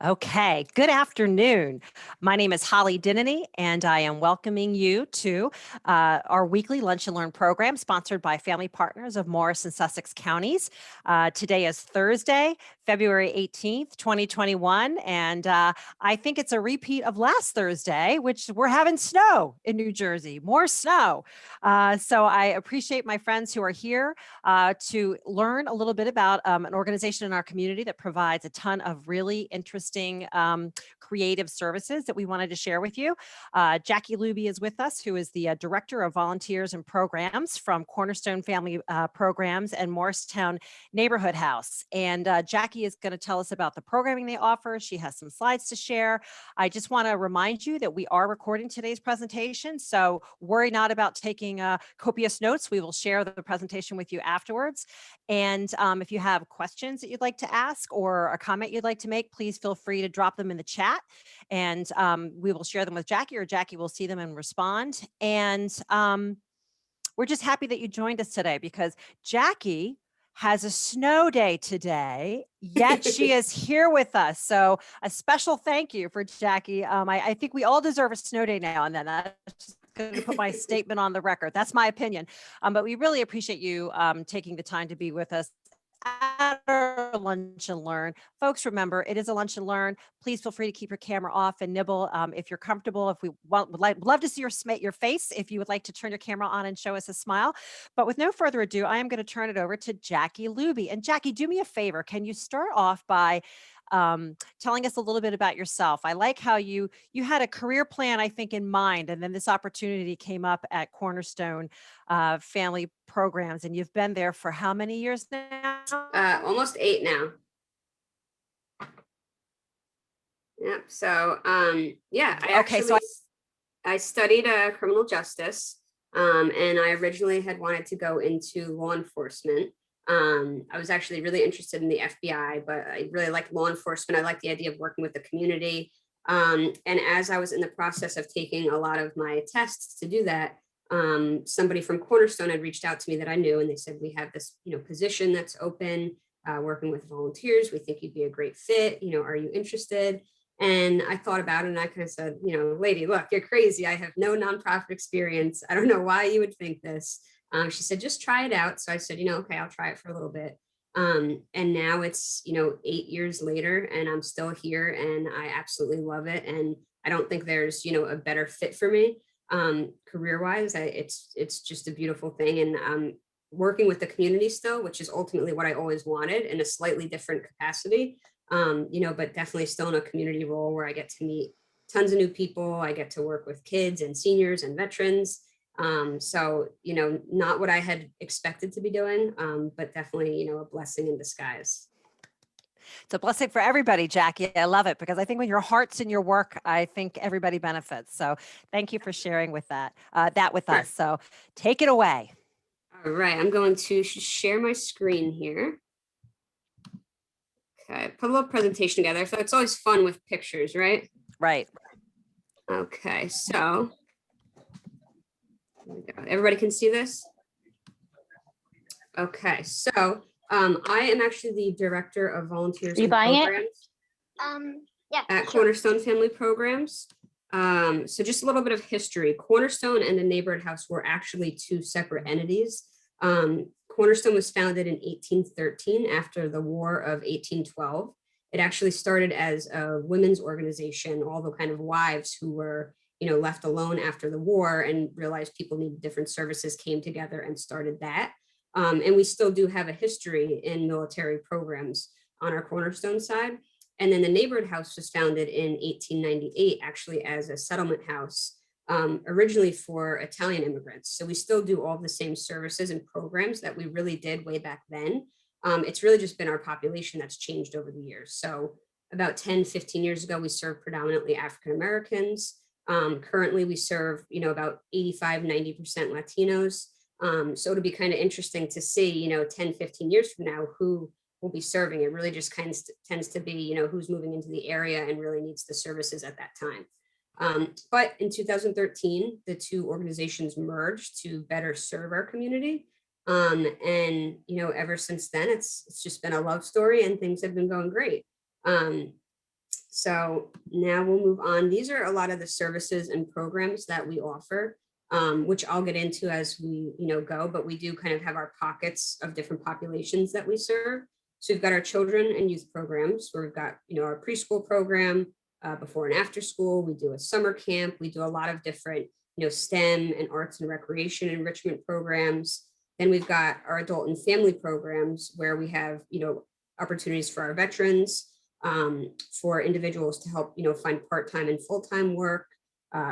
Okay, good afternoon. My name is Holly Dinnany, and I am welcoming you to our weekly Lunch and Learn program sponsored by Family Partners of Morris and Sussex counties. Today is Thursday, February 18th, 2021, and I think it's a repeat of last Thursday, which we're having snow in New Jersey, more snow. So I appreciate my friends who are here to learn a little bit about an organization in our community that provides a ton of really interesting creative services that we wanted to share with you. Jackie Looby is with us, who is the Director of Volunteers and Programs from Cornerstone Family Programs and Morristown Neighborhood House. And Jackie is going to tell us about the programming they offer. She has some slides to share. I just want to remind you that we are recording today's presentation, so worry not about taking copious notes. We will share the presentation with you afterwards. And if you have questions that you'd like to ask or a comment you'd like to make, please feel free to drop them in the chat, and we will share them with Jackie, or Jackie will see them and respond. And we're just happy that you joined us today because Jackie has a snow day today, yet she is here with us. So a special thank you for Jackie. I think we all deserve a snow day now and then. That's just going to put my statement on the record. That's my opinion. But we really appreciate you taking the time to be with us at our Lunch and Learn. Folks, remember, it is a Lunch and Learn. Please feel free to keep your camera off and nibble if you're comfortable. If we would love to see your face, if you would like to turn your camera on and show us a smile. But with no further ado, I am going to turn it over to Jackie Looby. And Jackie, do me a favor. Can you start off by telling us a little bit about yourself? I like how you had a career plan, I think, in mind, and then this opportunity came up at Cornerstone Family Programs, and you've been there for how many years now? Almost 8 now. Yep. So, yeah, I studied criminal justice, and I originally had wanted to go into law enforcement. I was actually really interested in the FBI, but I really liked law enforcement. I liked the idea of working with the community. And as I was in the process of taking a lot of my tests to do that, somebody from Cornerstone had reached out to me that I knew, and they said, we have this, position that's open, working with volunteers. We think you'd be a great fit. Are you interested? And I thought about it and I kind of said, lady, look, you're crazy. I have no nonprofit experience. I don't know why you would think this. She said, just try it out. So I said, okay, I'll try it for a little bit. And now it's, 8 years later and I'm still here and I absolutely love it. And I don't think there's, a better fit for me career-wise. It's just a beautiful thing. And working with the community still, which is ultimately what I always wanted in a slightly different capacity, but definitely still in a community role where I get to meet tons of new people. I get to work with kids and seniors and veterans. So, not what I had expected to be doing, but definitely, a blessing in disguise. It's a blessing for everybody, Jackie. I love it because I think when your heart's in your work, I think everybody benefits. So thank you for sharing with that with us. So take it away. All right, I'm going to share my screen here. Okay, put a little presentation together. So it's always fun with pictures, right? Right. Okay, so everybody can see this? Okay, so I am actually the Director of Volunteers and Programs at Cornerstone Family Programs. So just a little bit of history. Cornerstone and the Neighborhood House were actually two separate entities. Cornerstone was founded in 1813 after the War of 1812. It actually started as a women's organization, all the kind of wives who were, left alone after the war and realized people needed different services, came together and started that. And we still do have a history in military programs on our Cornerstone side. And then the Neighborhood House was founded in 1898, actually as a settlement house, originally for Italian immigrants. So we still do all the same services and programs that we really did way back then. It's really just been our population that's changed over the years. So about 10, 15 years ago, we served predominantly African Americans. Currently, we serve, about 85, 90% Latinos. So it'll be kind of interesting to see, 10, 15 years from now, who will be serving. It really just kind of tends to be, who's moving into the area and really needs the services at that time. But in 2013, the two organizations merged to better serve our community. And, ever since then, it's just been a love story and things have been going great. So now we'll move on. These are a lot of the services and programs that we offer, which I'll get into as we go, but we do kind of have our pockets of different populations that we serve. So we've got our children and youth programs where we've got, our preschool program, before and after school. We do a summer camp. We do a lot of different, STEM and arts and recreation enrichment programs. Then we've got our adult and family programs where we have, opportunities for our veterans, for individuals to help, find part-time and full-time work,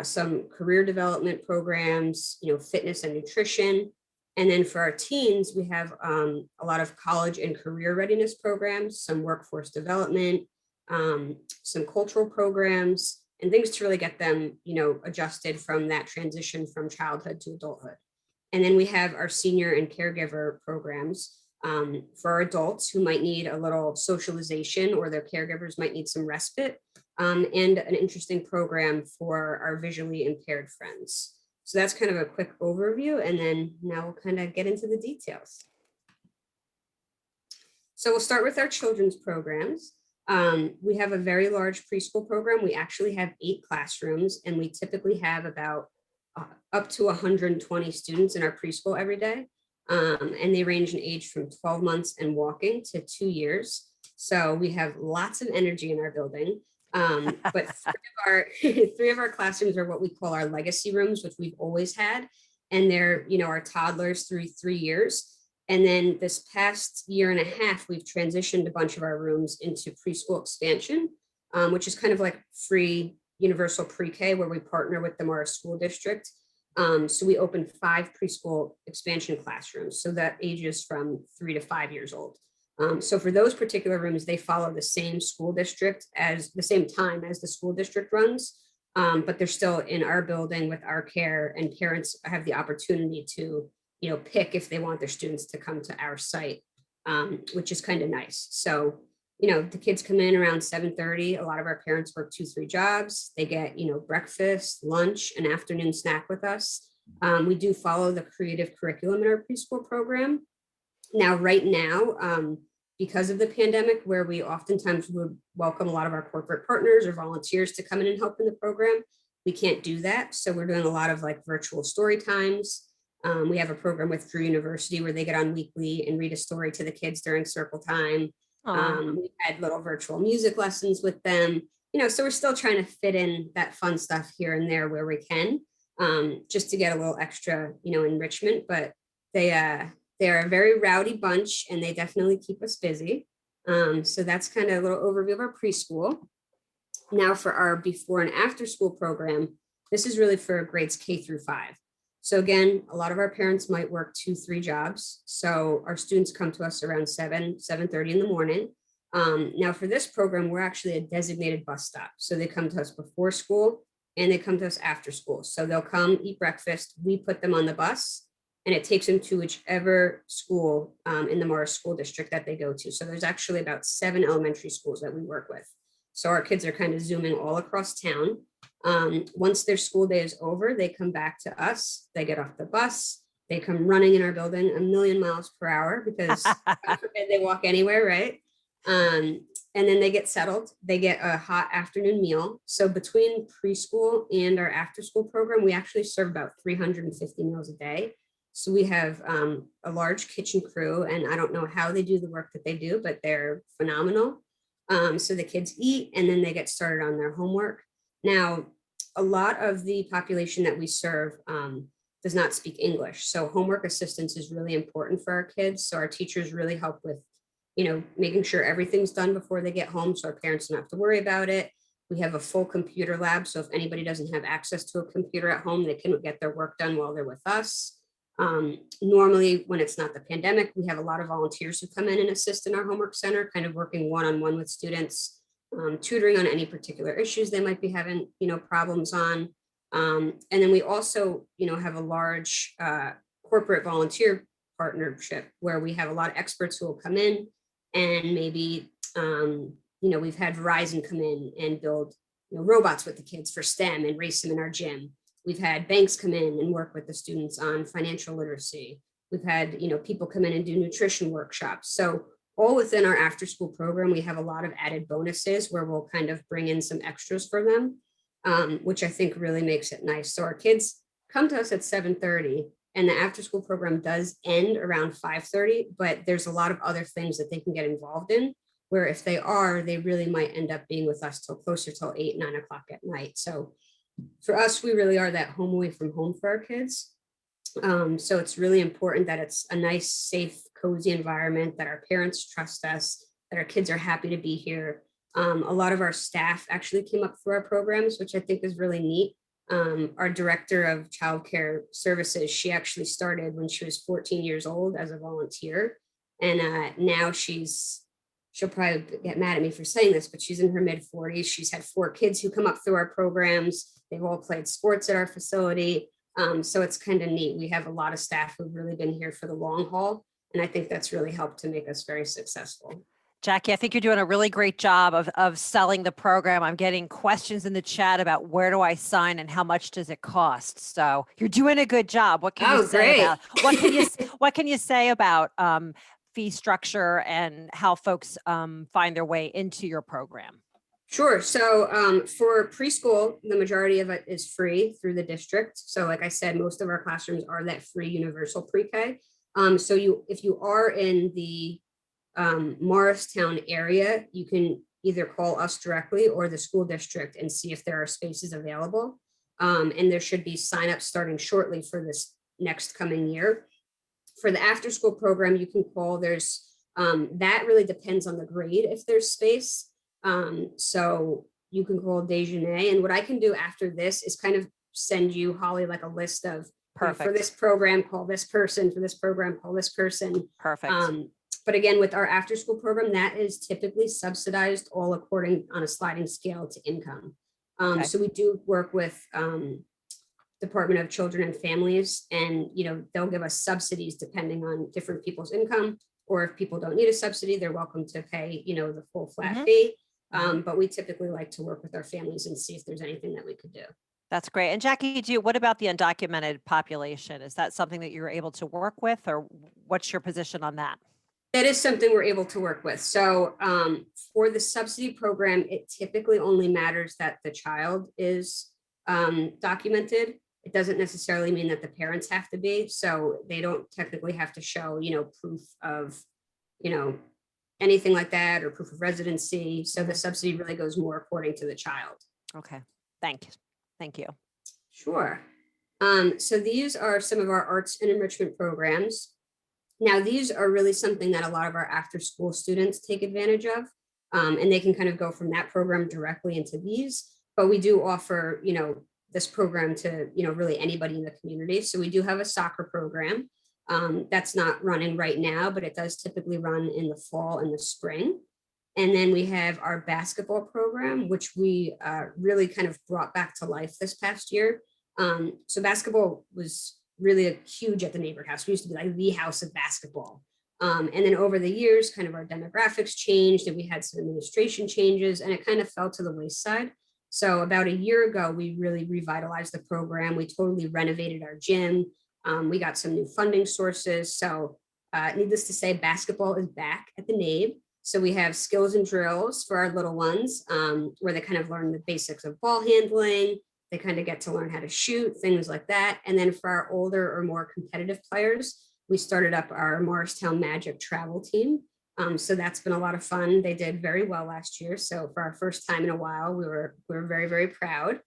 some career development programs, fitness and nutrition. And then for our teens, we have a lot of college and career readiness programs, some workforce development, some cultural programs, and things to really get them, adjusted from that transition from childhood to adulthood. And then we have our senior and caregiver programs for our adults who might need a little socialization or their caregivers might need some respite, and an interesting program for our visually impaired friends. So that's kind of a quick overview, and then now we'll kind of get into the details. So we'll start with our children's programs. We have a very large preschool program. We actually have 8 classrooms, and we typically have about up to 120 students in our preschool every day. And they range in age from 12 months and walking to 2 years. So we have lots of energy in our building. But 3 of our classrooms are what we call our legacy rooms, which we've always had. And they're, our toddlers through 3 years. And then this past year and a half, we've transitioned a bunch of our rooms into preschool expansion, which is kind of like free universal pre-K where we partner with the Morris School District. So we opened 5 preschool expansion classrooms. So that ages from 3 to 5 years old. So for those particular rooms, they follow the same school district as the same time as the school district runs, but they're still in our building with our care, and parents have the opportunity to, pick if they want their students to come to our site, which is kind of nice. So, the kids come in around 7:30. A lot of our parents work 2-3 jobs. They get, breakfast, lunch, and afternoon snack with us. We do follow the creative curriculum in our preschool program. Now, right now, because of the pandemic, where we oftentimes would welcome a lot of our corporate partners or volunteers to come in and help in the program, we can't do that. So we're doing a lot of like virtual story times. We have a program with Drew University where they get on weekly and read a story to the kids during circle time. We've had little virtual music lessons with them, so we're still trying to fit in that fun stuff here and there where we can, just to get a little extra, enrichment, but they're a very rowdy bunch and they definitely keep us busy. So that's kind of a little overview of our preschool. Now for our before and after school program, this is really for grades K through 5. So again, a lot of our parents might work 2-3 jobs. So our students come to us around 7:30 in the morning. Now for this program, we're actually a designated bus stop. So they come to us before school and they come to us after school. So they'll come eat breakfast. We put them on the bus and it takes them to whichever school in the Morris School District that they go to. So there's actually about 7 elementary schools that we work with. So our kids are kind of zooming all across town. Once their school day is over, they come back to us, they get off the bus, they come running in our building 1,000,000 miles per hour because they walk anywhere, right? And then they get settled, they get a hot afternoon meal. So between preschool and our after school program, we actually serve about 350 meals a day. So we have a large kitchen crew, and I don't know how they do the work that they do, but they're phenomenal. So the kids eat and then they get started on their homework. Now, a lot of the population that we serve does not speak English. So homework assistance is really important for our kids. So our teachers really help with, making sure everything's done before they get home. So our parents don't have to worry about it. We have a full computer lab. So if anybody doesn't have access to a computer at home, they can get their work done while they're with us. Normally, when it's not the pandemic, we have a lot of volunteers who come in and assist in our homework center, kind of working one-on-one with students, tutoring on any particular issues they might be having, problems on. And then we also, have a large corporate volunteer partnership where we have a lot of experts who will come in and maybe, we've had Verizon come in and build robots with the kids for STEM and race them in our gym. We've had banks come in and work with the students on financial literacy. We've had, people come in and do nutrition workshops. So all within our after school program, we have a lot of added bonuses where we'll kind of bring in some extras for them, which I think really makes it nice. So our kids come to us at 7:30 and the after school program does end around 5:30, but there's a lot of other things that they can get involved in, where if they really might end up being with us till closer till 8, 9 o'clock at night. So for us, we really are that home away from home for our kids. So it's really important that it's a nice, safe, cozy environment, that our parents trust us, that our kids are happy to be here. A lot of our staff actually came up through our programs, which I think is really neat. Our director of childcare services, she actually started when she was 14 years old as a volunteer. And now she'll probably get mad at me for saying this, but she's in her mid 40s. She's had 4 kids who come up through our programs. They've all played sports at our facility. So it's kind of neat. We have a lot of staff who've really been here for the long haul. And I think that's really helped to make us very successful. Jackie, I think you're doing a really great job of selling the program. I'm getting questions in the chat about where do I sign and how much does it cost? So you're doing a good job. What can you say about what can you say about fee structure and how folks find their way into your program? Sure. So for preschool, the majority of it is free through the district. So like I said, most of our classrooms are that free universal pre-K. So if you are in the Morristown area, you can either call us directly or the school district and see if there are spaces available. And there should be signups starting shortly for this next coming year. For the after school program, you can call. There's that really depends on the grade if there's space. So you can call Dejanay, and what I can do after this is kind of send you, Holly, like a list of, for this program, call this person, for this program, call this person. Perfect. But again, with our after school program, that is typically subsidized all according on a sliding scale to income. So we do work with Department of Children and Families, and they'll give us subsidies depending on different people's income, or if people don't need a subsidy, they're welcome to pay the full flat fee. But we typically like to work with our families and see if there's anything that we could do. That's great. And Jackie, what about the undocumented population? Is that something that you're able to work with, or what's your position on that? That is something we're able to work with. So for the subsidy program, it typically only matters that the child is documented. It doesn't necessarily mean that the parents have to be. So they don't technically have to show, proof of, anything like that, or proof of residency. So the subsidy really goes more according to the child. Okay. Thank you. Sure. So these are some of our arts and enrichment programs. Now, these are really something that a lot of our after school students take advantage of, and they can kind of go from that program directly into these. But we do offer, this program to, really anybody in the community. So we do have a soccer program that's not running right now, but it does typically run in the fall and the spring. And then we have our basketball program, which we really kind of brought back to life this past year. So basketball was really huge at the neighborhood house. We used to be like the house of basketball. And then over the years, kind of our demographics changed, and we had some administration changes, and it kind of fell to the wayside. So about a year ago, we really revitalized the program. We totally renovated our gym. We got some new funding sources. So needless to say, basketball is back at the NABE. So we have skills and drills for our little ones, where they kind of learn the basics of ball handling. They kind of get to learn how to shoot, things like that. And then for our older or more competitive players, we started up our Morristown Magic travel team. So that's been a lot of fun. They did very well last year. So for our first time in a while, we were very, very proud.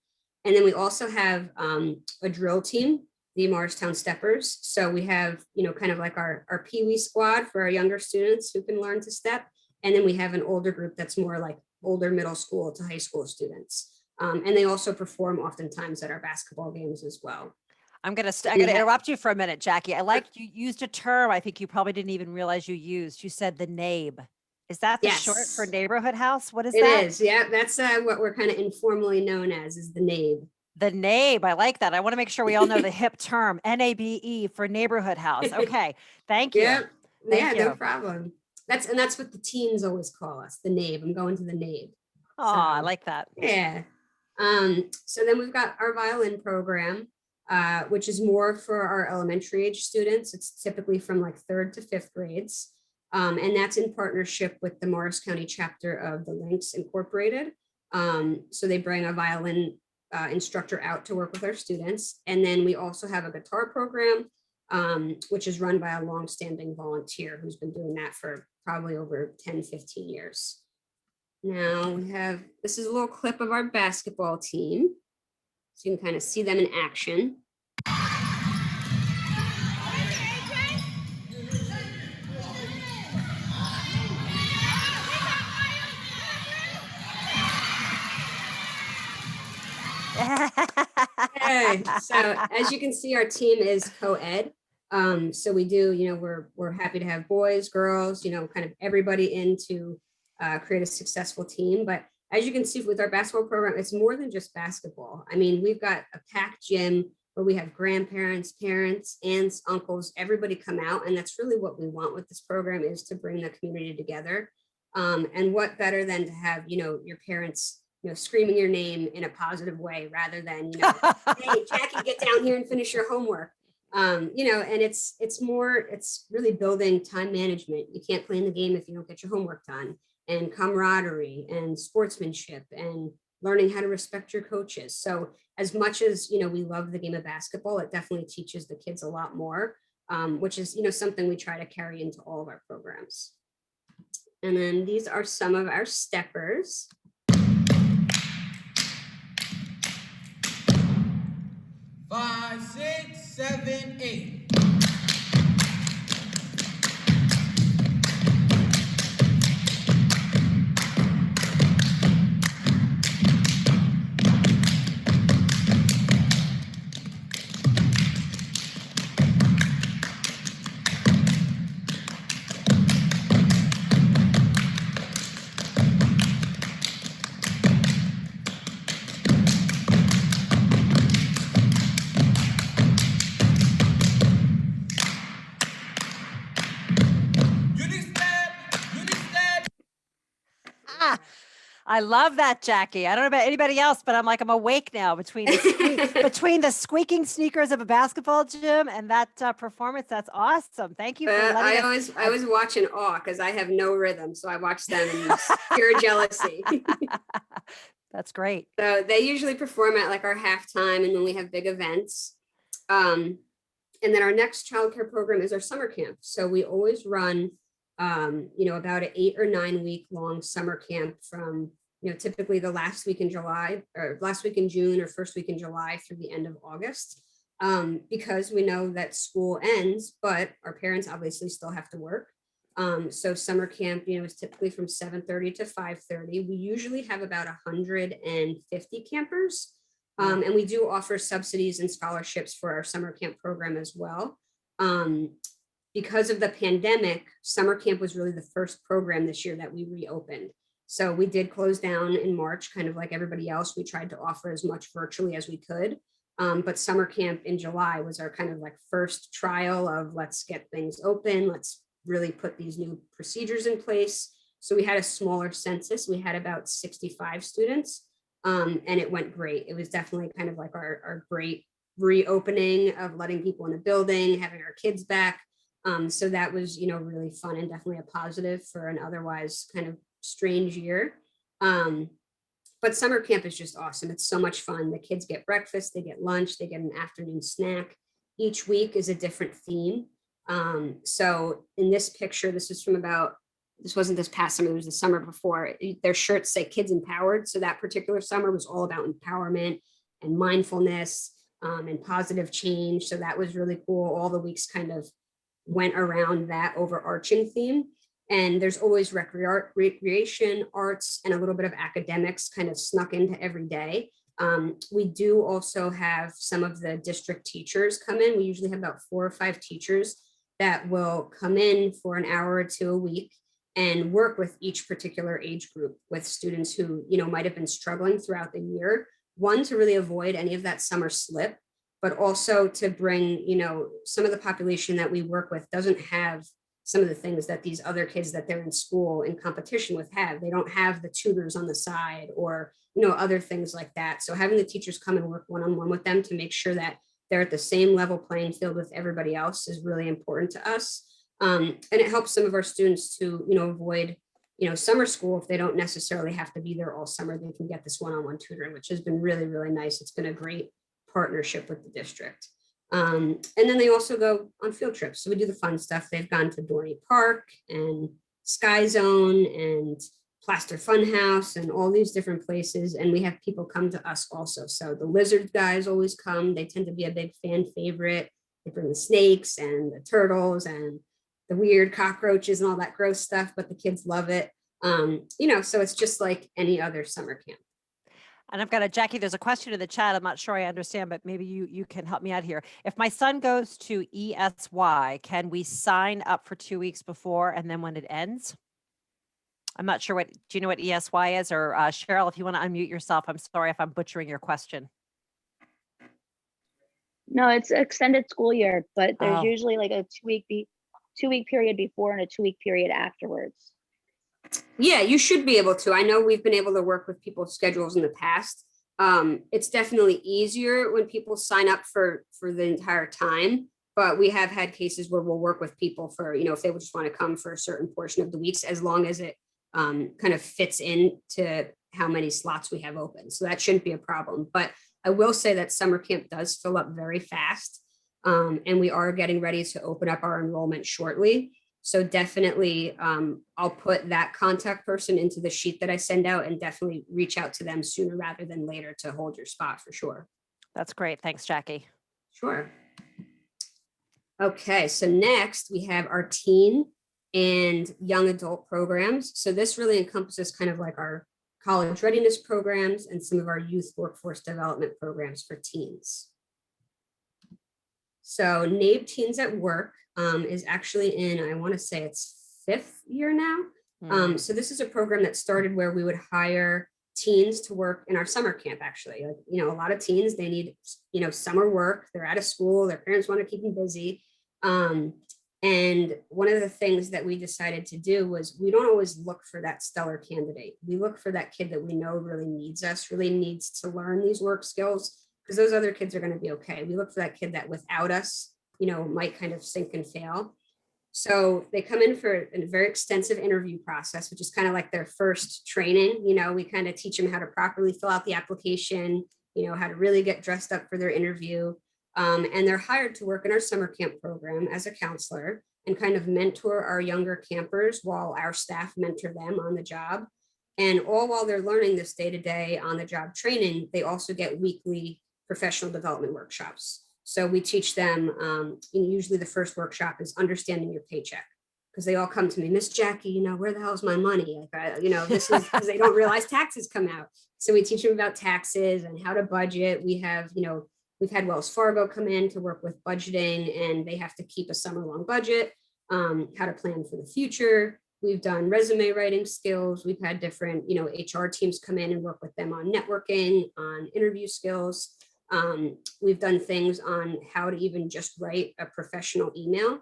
And then we also have a drill team, the Morristown Steppers. So we have, kind of like our Pee-wee squad for our younger students who can learn to step. And then we have an older group that's more like older middle school to high school students. And they also perform oftentimes at our basketball games as well. I'm going to interrupt you for a minute, Jackie. I like you used a term I think you probably didn't even realize you used. You said the NABE. Is that the short for neighborhood house? What is that? It is. Yeah, that's what we're kind of informally known as, is the NABE. The NABE. I like that. I want to make sure we all know the hip term, NABE, for neighborhood house. Okay. Thank you. Yeah, no problem. That's what the teens always call us, the NABE. I'm going to the NABE. Oh, so, I like that. Yeah. So then we've got our violin program, which is more for our elementary age students. It's typically from like 3rd to 5th grades. And that's in partnership with the Morris County chapter of the Lynx Incorporated. So they bring a violin instructor out to work with our students. And then we also have a guitar program, which is run by a longstanding volunteer who's been doing that for probably over 10, 15 years. Now we have, this is a little clip of our basketball team. So you can kind of see them in action. Okay, so as you can see, our team is co-ed. So we do, we're happy to have boys, girls, kind of everybody in to create a successful team. But as you can see with our basketball program, it's more than just basketball. I mean, we've got a packed gym where we have grandparents, parents, aunts, uncles, everybody come out. And that's really what we want with this program, is to bring the community together. And what better than to have, your parents, screaming your name in a positive way, rather than, hey, Jackie, get down here and finish your homework. And it's really building time management. You can't play in the game if you don't get your homework done, and camaraderie and sportsmanship and learning how to respect your coaches. So as much as, we love the game of basketball, it definitely teaches the kids a lot more, which is, something we try to carry into all of our programs. And then these are some of our steppers. 5, 6, 7, 8. I love that, Jackie. I don't know about anybody else, but I'm awake now between the squeaking sneakers of a basketball gym and that performance. That's awesome. Thank you for letting us. I was watching awe because I have no rhythm, so I watch them in pure jealousy. That's great. So they usually perform at our halftime, and then we have big events. And then our next childcare program is our summer camp. So we always run about an 8 or 9 week long summer camp from, typically the last week in July, or last week in June, or first week in July through the end of August, because we know that school ends, but our parents obviously still have to work. So summer camp, is typically from 7:30 to 5:30. We usually have about 150 campers. And we do offer subsidies and scholarships for our summer camp program as well. Because of the pandemic, summer camp was really the first program this year that we reopened. So we did close down in March, kind of like everybody else. We tried to offer as much virtually as we could. But summer camp in July was our kind of first trial of, let's get things open. Let's really put these new procedures in place. So we had a smaller census. We had about 65 students, and it went great. It was definitely kind of our great reopening of letting people in the building, having our kids back. So that was, really fun and definitely a positive for an otherwise kind of strange year. But summer camp is just awesome. It's so much fun. The kids get breakfast, they get lunch, they get an afternoon snack. Each week is a different theme. So in this picture, this wasn't this past summer, it was the summer before. Their shirts say Kids Empowered. So that particular summer was all about empowerment and mindfulness, and positive change. So that was really cool. All the weeks kind of went around that overarching theme. And there's always recreation, arts, and a little bit of academics kind of snuck into every day. We do also have some of the district teachers come in. We usually have about 4 or 5 teachers that will come in for an hour or 2 a week and work with each particular age group, with students who, might have been struggling throughout the year. One, to really avoid any of that summer slip, but also to bring, some of the population that we work with doesn't have some of the things that these other kids that they're in school in competition with have. They don't have the tutors on the side or, other things like that. So having the teachers come and work one-on-one with them to make sure that they're at the same level playing field with everybody else is really important to us. And it helps some of our students to, avoid, summer school. If they don't necessarily have to be there all summer, they can get this one-on-one tutoring, which has been really, really nice. It's been a great partnership with the district. And then they also go on field trips. So we do the fun stuff. They've gone to Dorney Park and Sky Zone and Plaster Funhouse and all these different places. And we have people come to us also. So the lizard guys always come. They tend to be a big fan favorite. They bring the snakes and the turtles and the weird cockroaches and all that gross stuff, but the kids love it. So it's just like any other summer camp. And I've got Jackie, there's a question in the chat. I'm not sure I understand, but maybe you can help me out here. If my son goes to ESY, can we sign up for 2 weeks before and then when it ends? I'm not sure do you know what ESY is? Or Cheryl, if you want to unmute yourself, I'm sorry if I'm butchering your question. No, it's extended school year, but there's usually like a 2-week period before and a 2-week period afterwards. Yeah, you should be able to. I know we've been able to work with people's schedules in the past. It's definitely easier when people sign up for the entire time, but we have had cases where we'll work with people for, if they would just want to come for a certain portion of the weeks, as long as it kind of fits into how many slots we have open. So that shouldn't be a problem. But I will say that summer camp does fill up very fast. And we are getting ready to open up our enrollment shortly. So definitely, I'll put that contact person into the sheet that I send out, and definitely reach out to them sooner rather than later to hold your spot for sure. That's great. Thanks, Jackie. Sure. Okay, so next we have our teen and young adult programs. So this really encompasses kind of like our college readiness programs and some of our youth workforce development programs for teens. So NABE Teens at Work is actually in, I want to say it's 5th year now. So this is a program that started where we would hire teens to work in our summer camp, actually. Like, a lot of teens, they need, summer work. They're out of school. Their parents want to keep them busy. And one of the things that we decided to do was we don't always look for that stellar candidate. We look for that kid that we know really needs us, really needs to learn these work skills, because those other kids are going to be okay. We look for that kid that without us, might kind of sink and fail. So they come in for a very extensive interview process, which is kind of like their first training. We kind of teach them how to properly fill out the application, how to really get dressed up for their interview. And they're hired to work in our summer camp program as a counselor and kind of mentor our younger campers while our staff mentor them on the job. And all while they're learning this day-to-day on the job training, they also get weekly professional development workshops. So we teach them, usually the first workshop is understanding your paycheck, because they all come to me, Miss Jackie, where the hell is my money? Like, this is because they don't realize taxes come out. So we teach them about taxes and how to budget. We have, we've had Wells Fargo come in to work with budgeting, and they have to keep a summer-long budget, how to plan for the future. We've done resume writing skills. We've had different, HR teams come in and work with them on networking, on interview skills. We've done things on how to even just write a professional email,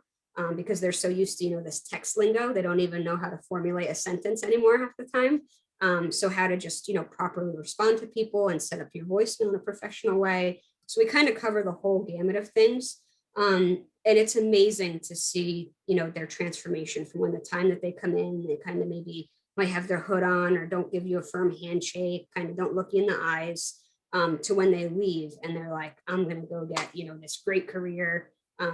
because they're so used to, this text lingo. They don't even know how to formulate a sentence anymore half the time. So how to just, properly respond to people and set up your voicemail in a professional way. So we kind of cover the whole gamut of things. And it's amazing to see, their transformation from when the time that they come in, they kind of maybe might have their hood on or don't give you a firm handshake, kind of don't look you in the eyes, to when they leave and they're like, I'm going to go get, this great career.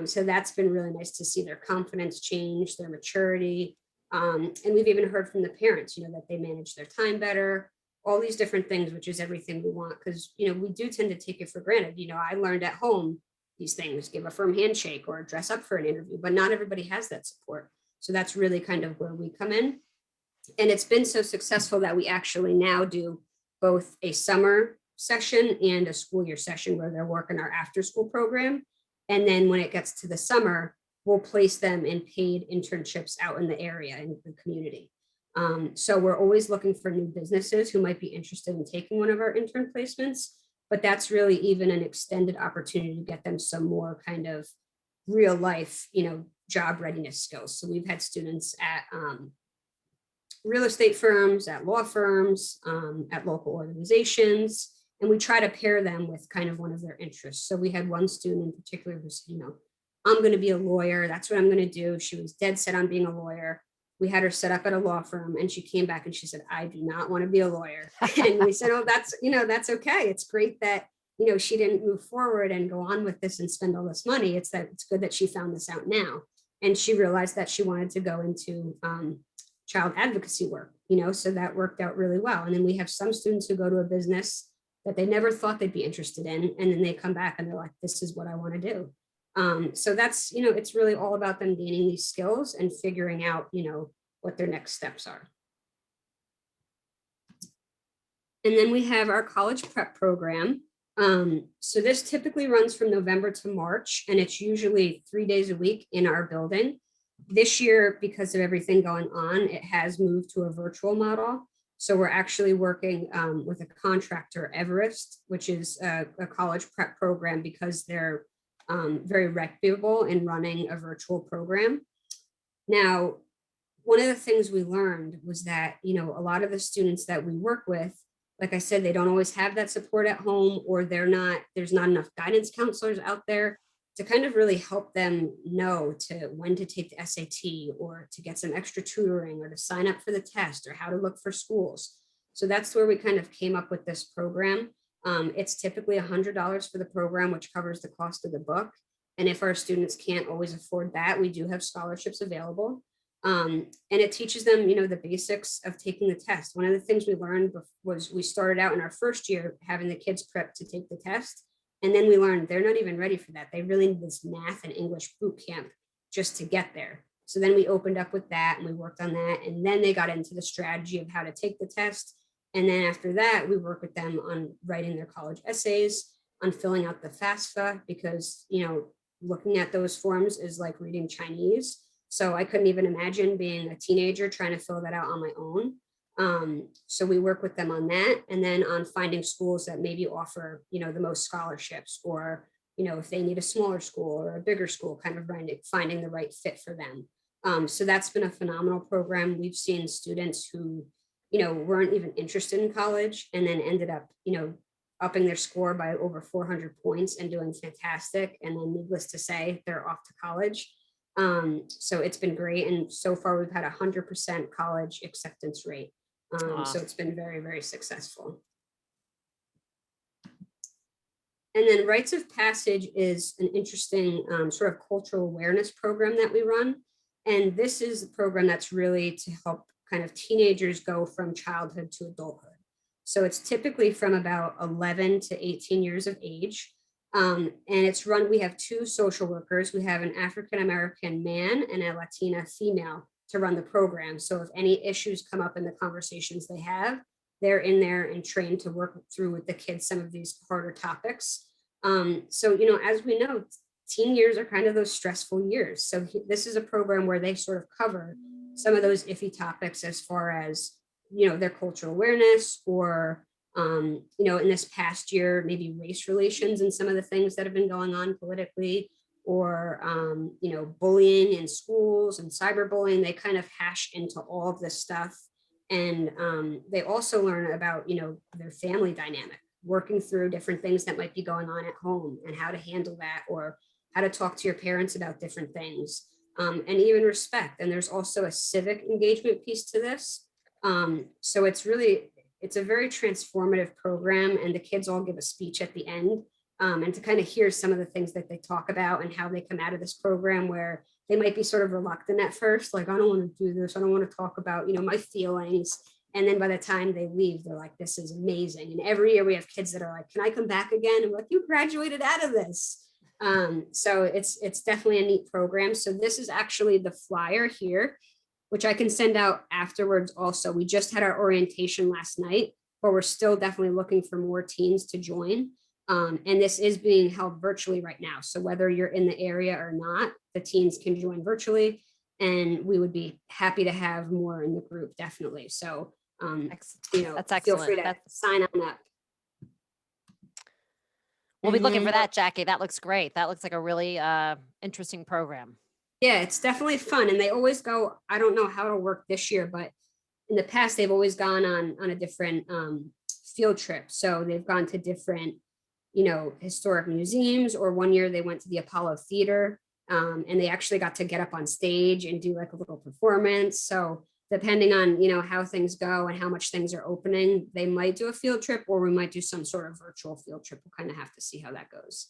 So that's been really nice to see their confidence change, their maturity. And we've even heard from the parents, that they manage their time better, all these different things, which is everything we want. Because, we do tend to take it for granted. I learned at home these things, give a firm handshake or dress up for an interview, but not everybody has that support. So that's really kind of where we come in. And it's been so successful that we actually now do both a summer session and a school year session where they're working our after school program. And then when it gets to the summer, we'll place them in paid internships out in the area, in the community. So we're always looking for new businesses who might be interested in taking one of our intern placements, but that's really even an extended opportunity to get them some more kind of real life, job readiness skills. So we've had students at real estate firms, at law firms, at local organizations, and we try to pair them with kind of one of their interests. So we had one student in particular who said, I'm going to be a lawyer. That's what I'm going to do. She was dead set on being a lawyer. We had her set up at a law firm, and she came back and she said, I do not want to be a lawyer. And we said, oh, that's okay. It's great that, she didn't move forward and go on with this and spend all this money. It's good that she found this out now. And she realized that she wanted to go into child advocacy work, so that worked out really well. And then we have some students who go to a business that they never thought they'd be interested in. And then they come back and they're like, this is what I want to do. So that's, it's really all about them gaining these skills and figuring out, what their next steps are. And then we have our college prep program. So this typically runs from November to March, and it's usually 3 days a week in our building. This year, because of everything going on, it has moved to a virtual model. So we're actually working with a contractor, Everest, which is a college prep program, because they're very reputable in running a virtual program. Now, one of the things we learned was that, a lot of the students that we work with, like I said, they don't always have that support at home, or there's not enough guidance counselors out there to kind of really help them know when to take the SAT, or to get some extra tutoring, or to sign up for the test, or how to look for schools. So that's where we kind of came up with this program. It's typically $100 for the program, which covers the cost of the book. And if our students can't always afford that, we do have scholarships available. And it teaches them, the basics of taking the test. One of the things we learned was we started out in our first year having the kids prep to take the test. And then we learned they're not even ready for that. They really need this math and English boot camp just to get there. So then we opened up with that and we worked on that. And then they got into the strategy of how to take the test. And then after that, we work with them on writing their college essays, on filling out the FAFSA, because, looking at those forms is like reading Chinese. So I couldn't even imagine being a teenager trying to fill that out on my own. So we work with them on that, and then on finding schools that maybe offer, the most scholarships, or, if they need a smaller school or a bigger school, kind of finding the right fit for them. So that's been a phenomenal program. We've seen students who, weren't even interested in college, and then ended up, upping their score by over 400 points and doing fantastic. And then needless to say, they're off to college. So it's been great. And so far we've had 100% college acceptance rate. So it's been very, very successful. And then Rites of Passage is an interesting sort of cultural awareness program that we run. And this is a program that's really to help kind of teenagers go from childhood to adulthood. So it's typically from about 11 to 18 years of age. And it's run, we have 2 social workers. We have an African-American man and a Latina female to run the program. So if any issues come up in the conversations they have, they're in there and trained to work through with the kids some of these harder topics. So, as we know, teen years are kind of those stressful years. So this is a program where they sort of cover some of those iffy topics as far as, their cultural awareness, or in this past year, maybe race relations and some of the things that have been going on politically, or, bullying in schools and cyberbullying. They kind of hash into all of this stuff. And they also learn about, their family dynamic, working through different things that might be going on at home, and how to handle that, or how to talk to your parents about different things, and even respect. And there's also a civic engagement piece to this. So it's a very transformative program, and the kids all give a speech at the end, and to kind of hear some of the things that they talk about and how they come out of this program, where they might be sort of reluctant at first, like, I don't want to do this. I don't want to talk about, my feelings. And then by the time they leave, they're like, this is amazing. And every year we have kids that are like, can I come back again? And we're like, you graduated out of this. So it's definitely a neat program. So this is actually the flyer here, which I can send out afterwards also. We just had our orientation last night, but we're still definitely looking for more teens to join. And this is being held virtually right now. So whether you're in the area or not, the teens can join virtually, and we would be happy to have more in the group, definitely. So, That's feel excellent. free to sign on up. We'll be looking for that, Jackie. That looks great. That looks like a really interesting program. Yeah, it's definitely fun. And they always go, I don't know how it'll work this year, but in the past, they've always gone on a different field trip. So they've gone to different, historic museums, or one year they went to the Apollo Theater. And they actually got to get up on stage and do like a little performance. So depending on, how things go and how much things are opening, they might do a field trip, or we might do some sort of virtual field trip. We'll kind of have to see how that goes.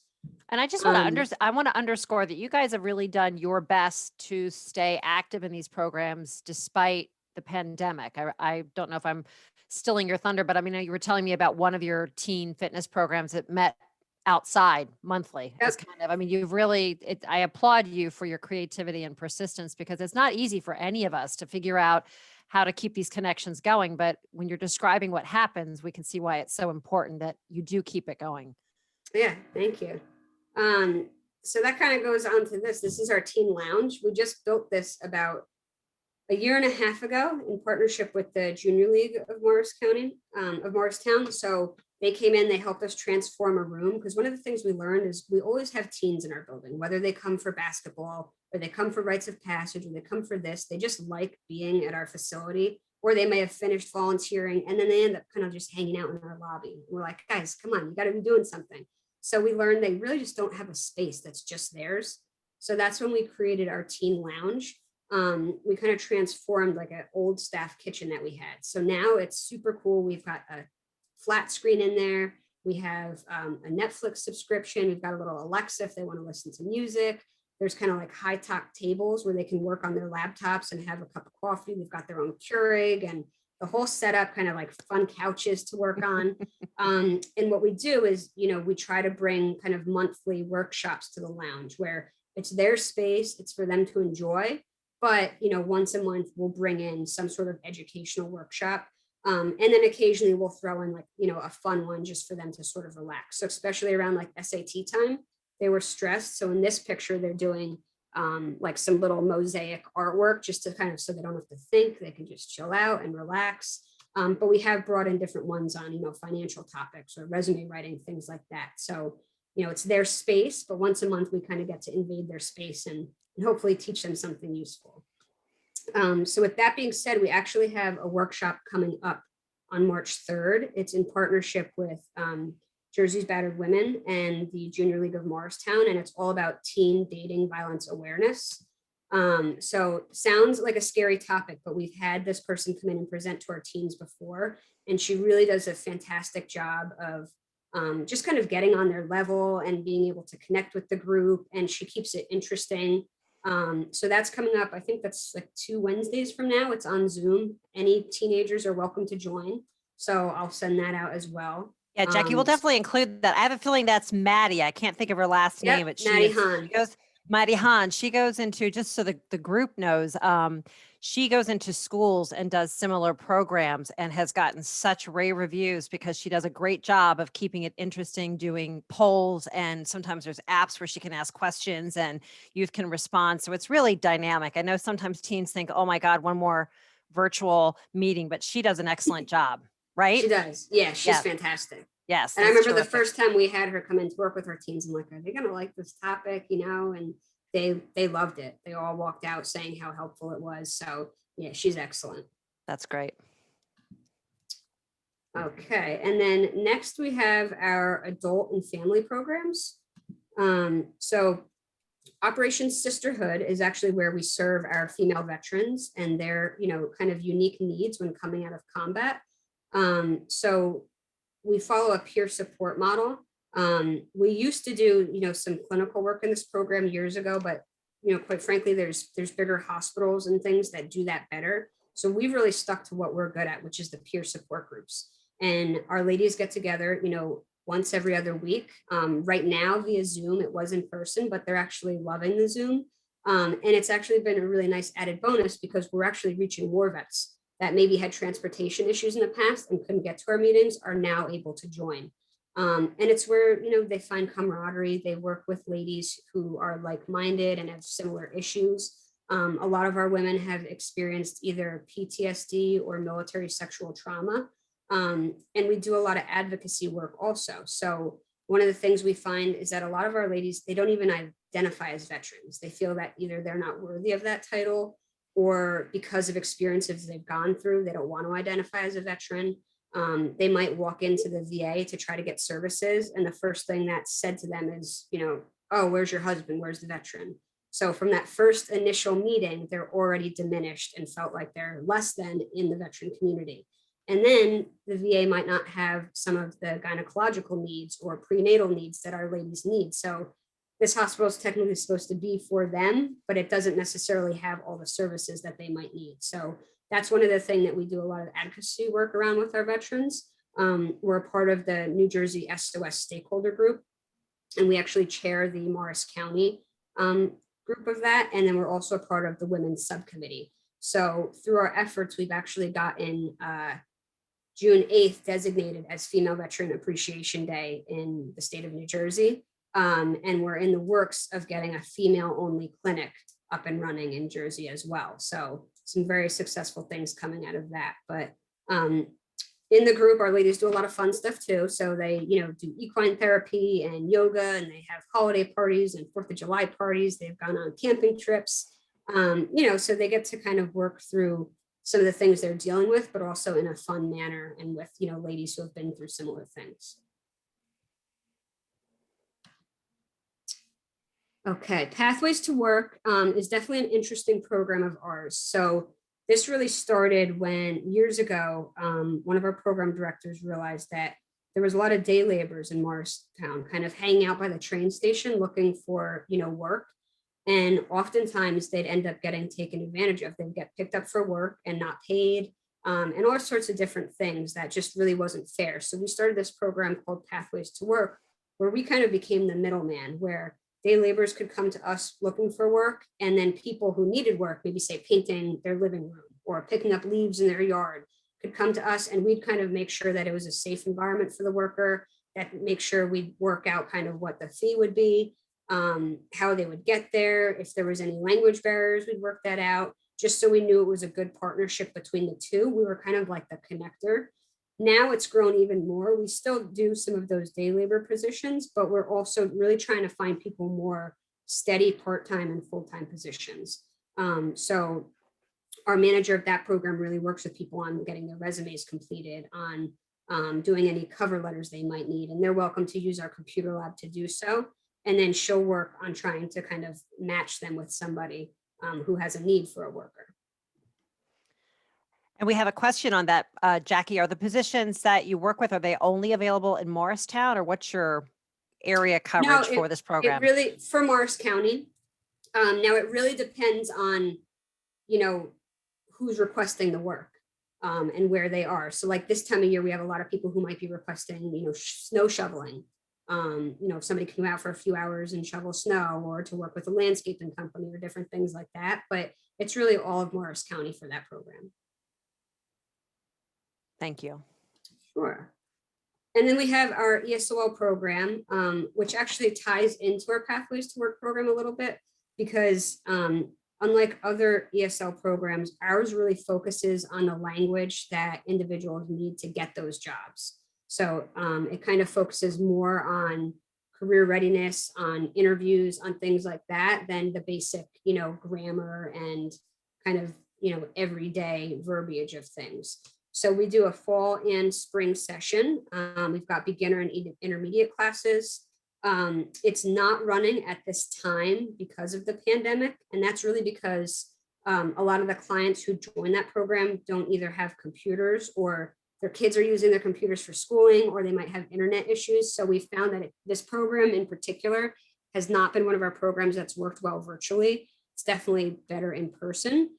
And I just want to I want to underscore that you guys have really done your best to stay active in these programs despite the pandemic. I don't know if I'm stealing your thunder, but I mean, you were telling me about one of your teen fitness programs that met outside monthly. As kind of, I mean, you've really, I applaud you for your creativity and persistence, because it's not easy for any of us to figure out how to keep these connections going. But when you're describing what happens, we can see why it's so important that you do keep it going. Yeah, thank you. So that kind of goes on to this. This is our teen lounge. We just built this about a year and a half ago in partnership with the Junior League of Morristown. So they came in, they helped us transform a room, because one of the things we learned is we always have teens in our building, whether they come for basketball or they come for rites of passage or they come for this, they just like being at our facility, or they may have finished volunteering and then they end up kind of just hanging out in our lobby. We're like, guys, come on, you got to be doing something. So we learned they really just don't have a space that's just theirs. So that's when we created our teen lounge. We kind of transformed like an old staff kitchen that we had. So now it's super cool. We've got a flat screen in there. We have a Netflix subscription. We've got a little Alexa if they want to listen to music. There's kind of like high top tables where they can work on their laptops and have a cup of coffee. They've got their own Keurig and the whole setup, kind of like fun couches to work on. And what we do is, we try to bring kind of monthly workshops to the lounge where it's their space, it's for them to enjoy. But, once a month, we'll bring in some sort of educational workshop. And then occasionally we'll throw in like, a fun one just for them to sort of relax. So especially around like SAT time, they were stressed. So in this picture, they're doing like some little mosaic artwork just to kind of, so they don't have to think, they can just chill out and relax. But we have brought in different ones on, financial topics or resume writing, things like that. So, it's their space, but once a month we kind of get to invade their space and hopefully teach them something useful. So with that being said, we actually have a workshop coming up on March 3rd. It's in partnership with Jersey's Battered Women and the Junior League of Morristown, and it's all about teen dating violence awareness. So sounds like a scary topic, but we've had this person come in and present to our teens before, and she really does a fantastic job of just kind of getting on their level and being able to connect with the group, and she keeps it interesting. So that's coming up. I think that's like 2 Wednesdays from now. It's on Zoom. Any teenagers are welcome to join. So I'll send that out as well. Yeah, Jackie, we'll definitely include that. I have a feeling that's Maddie. I can't think of her last name, but Maddie Hahn. Maddie Hahn. She goes into, just so the group knows, she goes into schools and does similar programs and has gotten such rave reviews because she does a great job of keeping it interesting, doing polls, and sometimes there's apps where she can ask questions and youth can respond. So it's really dynamic. I know sometimes teens think, oh my God, one more virtual meeting, but she does an excellent job, right? She does. Yeah, she's fantastic. Yes. And I remember the first time we had her come in to work with our teens, I'm like, are they going to like this topic, and they loved it. They all walked out saying how helpful it was. So yeah, she's excellent. That's great. Okay. And then next we have our adult and family programs. So Operation Sisterhood is actually where we serve our female veterans and their, kind of unique needs when coming out of combat. So we follow a peer support model. We used to do, some clinical work in this program years ago, but, quite frankly, there's bigger hospitals and things that do that better. So we've really stuck to what we're good at, which is the peer support groups. And our ladies get together, once every other week. Right now via Zoom, it was in person, but they're actually loving the Zoom. And it's actually been a really nice added bonus because we're actually reaching war vets that maybe had transportation issues in the past and couldn't get to our meetings are now able to join. And it's where, they find camaraderie. They work with ladies who are like-minded and have similar issues. A lot of our women have experienced either PTSD or military sexual trauma. And we do a lot of advocacy work also. So one of the things we find is that a lot of our ladies, they don't even identify as veterans. They feel that either they're not worthy of that title, or because of experiences they've gone through, they don't want to identify as a veteran. They might walk into the VA to try to get services, and the first thing that's said to them is, oh, where's your husband? Where's the veteran? So from that first initial meeting, they're already diminished and felt like they're less than in the veteran community. And then the VA might not have some of the gynecological needs or prenatal needs that our ladies need. So this hospital is technically supposed to be for them, but it doesn't necessarily have all the services that they might need. So that's one of the things that we do a lot of advocacy work around with our veterans. We're a part of the New Jersey SOS stakeholder group, and we actually chair the Morris County group of that. And then we're also a part of the women's subcommittee. So through our efforts, we've actually gotten June 8th designated as Female Veteran Appreciation Day in the state of New Jersey. And we're in the works of getting a female-only clinic up and running in Jersey as well. So some very successful things coming out of that. But in the group, our ladies do a lot of fun stuff too. So they, do equine therapy and yoga, and they have holiday parties and 4th of July parties. They've gone on camping trips, so they get to kind of work through some of the things they're dealing with, but also in a fun manner and with, ladies who have been through similar things. Okay, Pathways to Work is definitely an interesting program of ours. So this really started when years ago, one of our program directors realized that there was a lot of day laborers in Morristown kind of hanging out by the train station looking for, work. And oftentimes they'd end up getting taken advantage of. They'd get picked up for work and not paid, and all sorts of different things that just really wasn't fair. So we started this program called Pathways to Work, where we kind of became the middleman, where day laborers could come to us looking for work, and then people who needed work, maybe say painting their living room or picking up leaves in their yard, could come to us, and we'd kind of make sure that it was a safe environment for the worker, that make sure we'd work out kind of what the fee would be, how they would get there. If there was any language barriers, we'd work that out, just so we knew it was a good partnership between the two. We were kind of like the connector. Now it's grown even more. We still do some of those day labor positions, but we're also really trying to find people more steady part-time and full-time positions. So our manager of that program really works with people on getting their resumes completed, on doing any cover letters they might need, and they're welcome to use our computer lab to do so. And then she'll work on trying to kind of match them with somebody who has a need for a worker. And we have a question on that, Jackie. Are the positions that you work with, are they only available in Morristown, or what's your area coverage for this program? It really, for Morris County. Now it really depends on, who's requesting the work and where they are. So like this time of year, we have a lot of people who might be requesting, snow shoveling. If somebody can go out for a few hours and shovel snow, or to work with a landscaping company or different things like that. But it's really all of Morris County for that program. Thank you. Sure. And then we have our ESOL program, which actually ties into our Pathways to Work program a little bit, because unlike other ESL programs, ours really focuses on the language that individuals need to get those jobs. So it kind of focuses more on career readiness, on interviews, on things like that, than the basic, grammar and kind of, everyday verbiage of things. So we do a fall and spring session. We've got beginner and intermediate classes. It's not running at this time because of the pandemic. And that's really because a lot of the clients who join that program don't either have computers, or their kids are using their computers for schooling, or they might have internet issues. So we found that this program in particular has not been one of our programs that's worked well virtually. It's definitely better in person.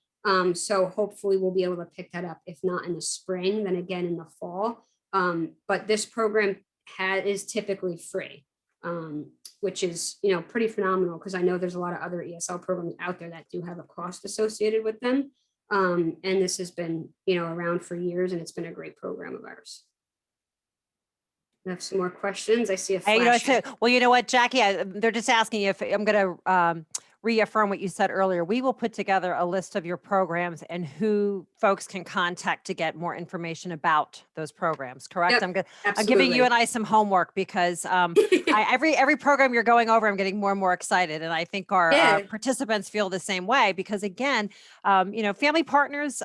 So hopefully we'll be able to pick that up, if not in the spring, then again in the fall. But this program is typically free, which is, pretty phenomenal, because I know there's a lot of other ESL programs out there that do have a cost associated with them. And this has been, around for years, and it's been a great program of ours. I have some more questions. I see a flash. Well, you know what, Jackie, they're just asking if I'm going to reaffirm what you said earlier. We will put together a list of your programs and who folks can contact to get more information about those programs. Correct? Yep, I'm giving you and I some homework, because every program you're going over, I'm getting more and more excited. And I think our participants feel the same way, because again, family partners,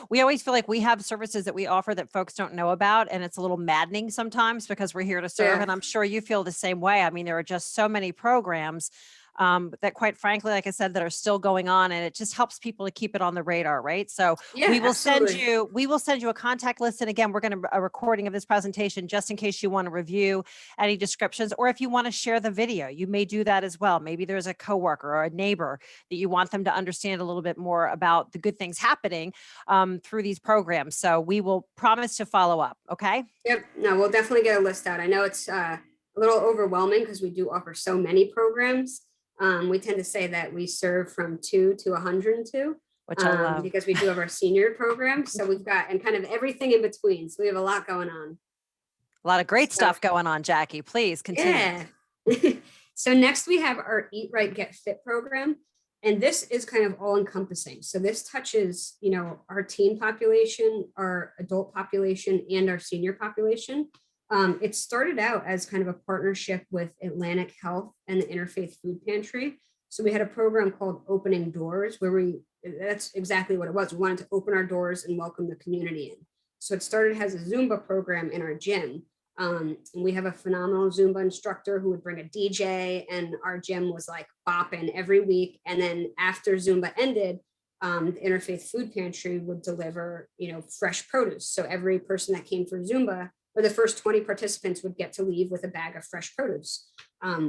we always feel like we have services that we offer that folks don't know about. And it's a little maddening sometimes, because we're here to serve. And I'm sure you feel the same way. I mean, there are just so many programs that quite frankly, like I said, that are still going on, and it just helps people to keep it on the radar, right? So Yeah, we will absolutely. send you a contact list. And again, we're going to a recording of this presentation just in case you want to review any descriptions, or if you want to share the video, you may do that as well. Maybe there's a coworker or a neighbor that you want them to understand a little bit more about the good things happening through these programs. So we will promise to follow up. Okay. Yep. No, we'll definitely get a list out. I know it's a little overwhelming because we do offer so many programs. We tend to say that we serve from 2 to 102, which I love, because we do have our senior program. So we've got, and kind of everything in between. So we have a lot going on. A lot of great stuff going on, Jackie. Please continue. Yeah. So next we have our Eat Right, Get Fit program. And this is kind of all encompassing. So this touches, our teen population, our adult population, and our senior population. It started out as kind of a partnership with Atlantic Health and the Interfaith Food Pantry. So we had a program called Opening Doors where that's exactly what it was. We wanted to open our doors and welcome the community in. So it started as a Zumba program in our gym. And we have a phenomenal Zumba instructor who would bring a DJ, and our gym was like bopping every week. And then after Zumba ended, the Interfaith Food Pantry would deliver, fresh produce. So every person that came for Zumba, or the first 20 participants, would get to leave with a bag of fresh produce,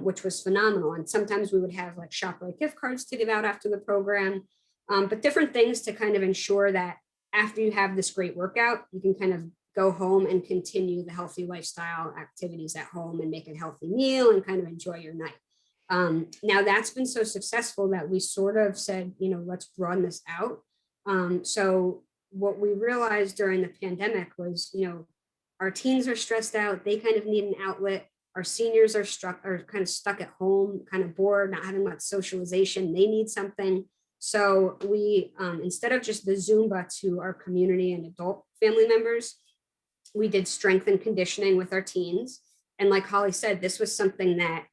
which was phenomenal. And sometimes we would have like ShopRite gift cards to give out after the program, but different things to kind of ensure that after you have this great workout, you can kind of go home and continue the healthy lifestyle activities at home and make a healthy meal and kind of enjoy your night. Now that's been so successful that we sort of said, let's broaden this out. So what we realized during the pandemic was, our teens are stressed out. They kind of need an outlet. Our seniors are kind of stuck at home, kind of bored, not having much socialization. They need something. So we, instead of just the Zumba to our community and adult family members, we did strength and conditioning with our teens. And like Holly said, this was something that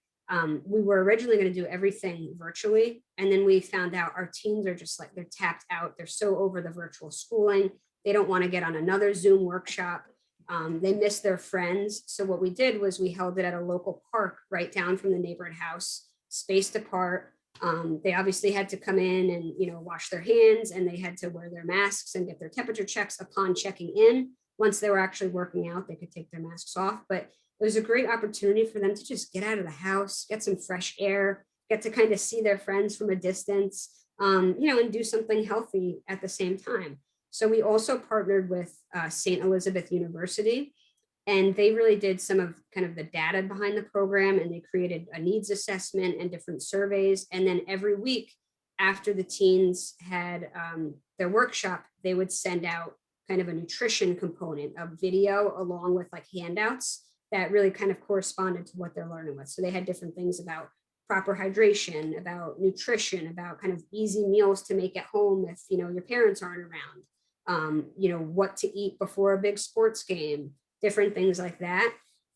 we were originally going to do everything virtually. And then we found out our teens are just like, they're tapped out. They're so over the virtual schooling. They don't want to get on another Zoom workshop. They miss their friends. So what we did was we held it at a local park right down from the neighborhood house, spaced apart. They obviously had to come in and, wash their hands, and they had to wear their masks and get their temperature checks upon checking in. Once they were actually working out, they could take their masks off. But it was a great opportunity for them to just get out of the house, get some fresh air, get to kind of see their friends from a distance, and do something healthy at the same time. So we also partnered with St. Elizabeth University, and they really did some of kind of the data behind the program, and they created a needs assessment and different surveys. And then every week after the teens had their workshop, they would send out kind of a nutrition component of video along with like handouts that really kind of corresponded to what they're learning with. So they had different things about proper hydration, about nutrition, about kind of easy meals to make at home if, your parents aren't around, what to eat before a big sports game, different things like that.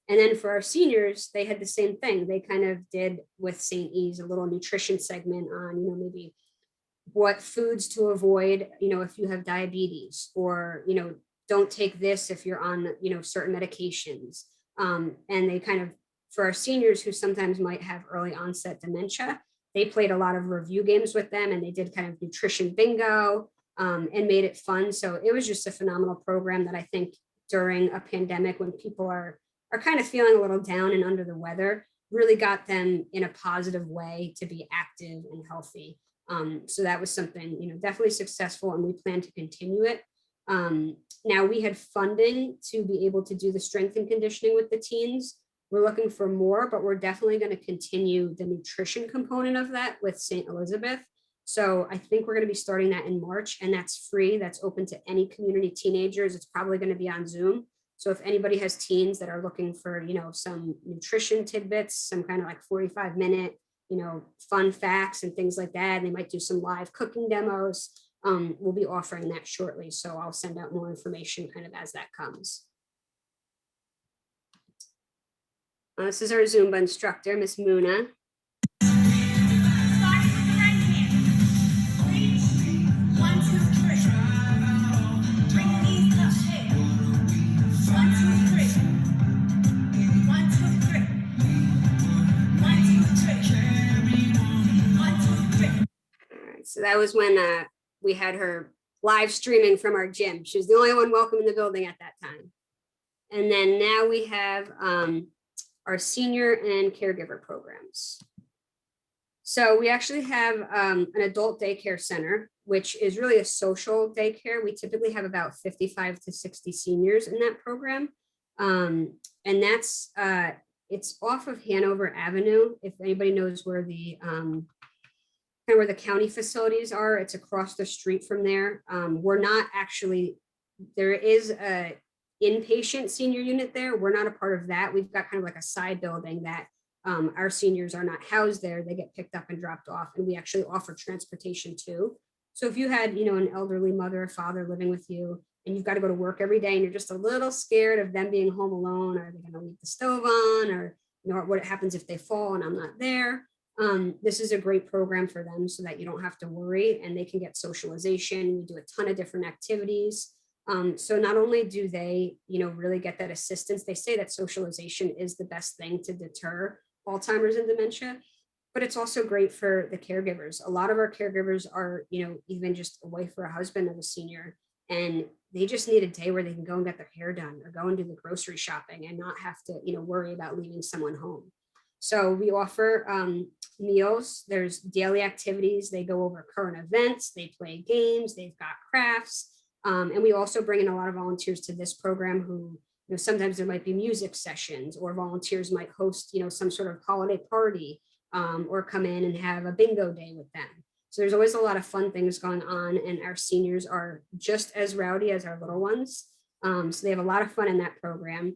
And then for our seniors, they had the same thing. They kind of did with St. E's a little nutrition segment on, maybe what foods to avoid, if you have diabetes, or, don't take this if you're on, certain medications. And they kind of, for our seniors who sometimes might have early onset dementia, they played a lot of review games with them, and they did kind of nutrition bingo, and made it fun. So it was just a phenomenal program that I think during a pandemic, when people are kind of feeling a little down and under the weather, really got them in a positive way to be active and healthy. So that was something, definitely successful, and we plan to continue it. Now we had funding to be able to do the strength and conditioning with the teens. We're looking for more, but we're definitely going to continue the nutrition component of that with St. Elizabeth. So I think we're going to be starting that in March, and that's free. That's open to any community teenagers. It's probably going to be on Zoom. So if anybody has teens that are looking for, some nutrition tidbits, some kind of like 45-minute, fun facts and things like that, and they might do some live cooking demos. We'll be offering that shortly. So I'll send out more information kind of as that comes. This is our Zumba instructor, Miss Muna. So that was when we had her live streaming from our gym. She was the only one welcome in the building at that time. And then now we have our senior and caregiver programs. So we actually have an adult daycare center, which is really a social daycare. We typically have about 55 to 60 seniors in that program. And that's, it's off of Hanover Avenue. If anybody knows where the, kind of where the county facilities are, it's across the street from there. We're not actually, there is a inpatient senior unit there. We're not a part of that. We've got kind of like a side building that our seniors are not housed there. They get picked up and dropped off, and we actually offer transportation too. So if you had, you know, an elderly mother or father living with you and you've got to go to work every day and you're just a little scared of them being home alone, are they going to leave the stove on, or, you know, what happens if they fall and I'm not there? This is a great program for them so that you don't have to worry, and they can get socialization. We do a ton of different activities. So not only do they, you know, really get that assistance, they say that socialization is the best thing to deter Alzheimer's and dementia, but it's also great for the caregivers. A lot of our caregivers are, you know, even just a wife or a husband of a senior, and they just need a day where they can go and get their hair done or go and do the grocery shopping and not have to, you know, worry about leaving someone home. So we offer meals, there's daily activities, they go over current events, they play games, they've got crafts. And we also bring in a lot of volunteers to this program who, you know, sometimes there might be music sessions, or volunteers might host, you know, some sort of holiday party, or come in and have a bingo day with them. So there's always a lot of fun things going on, and our seniors are just as rowdy as our little ones. So they have a lot of fun in that program.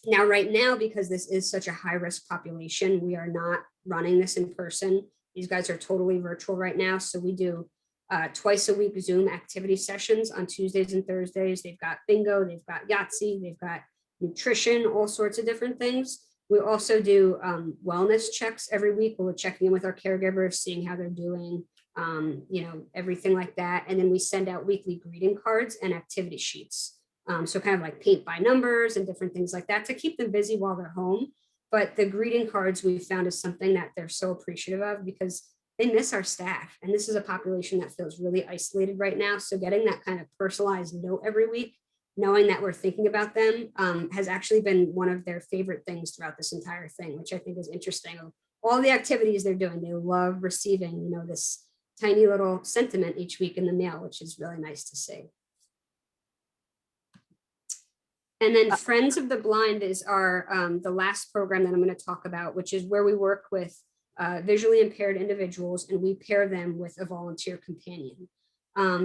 Now, right now, because this is such a high risk population, we are not running this in person. These guys are totally virtual right now. So we do twice a week Zoom activity sessions on Tuesdays and Thursdays. They've got bingo, they've got Yahtzee, they've got nutrition, all sorts of different things. We also do wellness checks every week where we're checking in with our caregivers, seeing how they're doing, you know, everything like that. And then we send out weekly greeting cards and activity sheets. So kind of like paint by numbers and different things like that to keep them busy while they're home. But the greeting cards we've found is something that they're so appreciative of, because they miss our staff. And this is a population that feels really isolated right now. So getting that kind of personalized note every week, knowing that we're thinking about them, has actually been one of their favorite things throughout this entire thing, which I think is interesting. Of all the activities they're doing, they love receiving, you know, this tiny little sentiment each week in the mail, which is really nice to see. And then Friends of the Blind is our the last program that I'm going to talk about, which is where we work with visually impaired individuals, and we pair them with a volunteer companion.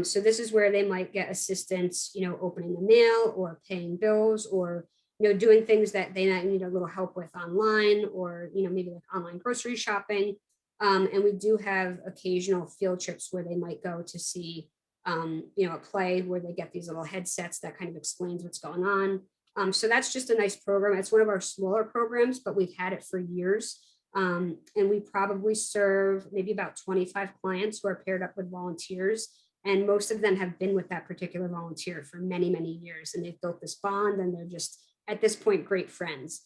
So this is where they might get assistance, you know, opening the mail or paying bills, or, you know, doing things that they might need a little help with online, or, you know, maybe like online grocery shopping. And we do have occasional field trips where they might go to see, you know, a play where they get these little headsets that kind of explains what's going on. So that's just a nice program. It's one of our smaller programs, but we've had it for years. And we probably serve maybe about 25 clients who are paired up with volunteers. And most of them have been with that particular volunteer for many, many years. And they've built this bond, and they're just, at this point, great friends.